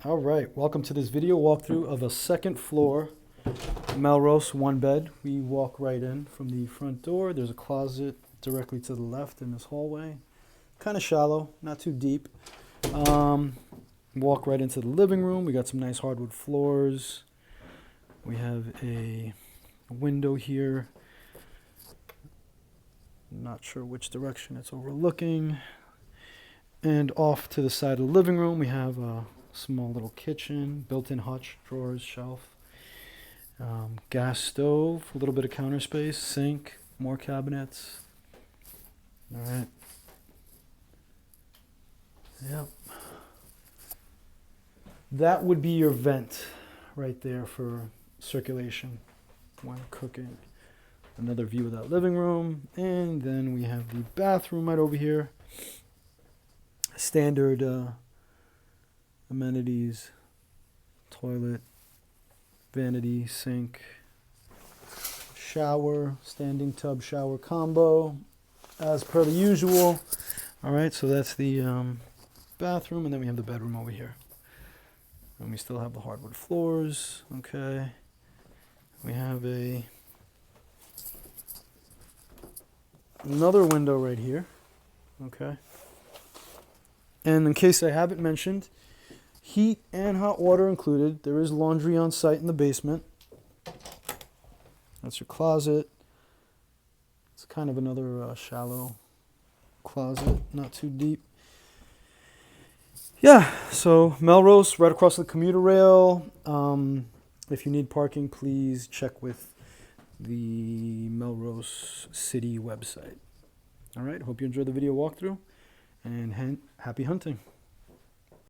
All right, welcome to this video walkthrough of a second floor Melrose one bed. We walk right in from the front door. There's a closet directly to the left in this hallway. Kind of shallow, not too deep. Walk right into the living room. We got some nice hardwood floors. We have a window here. Not sure which direction it's overlooking. And off to the side of the living room, we have a small little kitchen, built-in hutch, drawers, shelf, gas stove, a little bit of counter space, sink, more cabinets. All right. Yep. That would be your vent right there for circulation when cooking. Another view of that living room. And then we have the bathroom right over here. Standard amenities, toilet, vanity, sink, shower, standing tub shower combo, as per the usual. All right, so that's the bathroom, and then we have the bedroom over here. And we still have the hardwood floors, okay. We have another window right here, okay. And in case I haven't mentioned, heat and hot water included. There is laundry on site in the basement. That's your closet. It's kind of another shallow closet, not too deep. Yeah, so Melrose, right across the commuter rail. If you need parking, please check with the Melrose City website. All right, hope you enjoyed the video walkthrough, and happy hunting.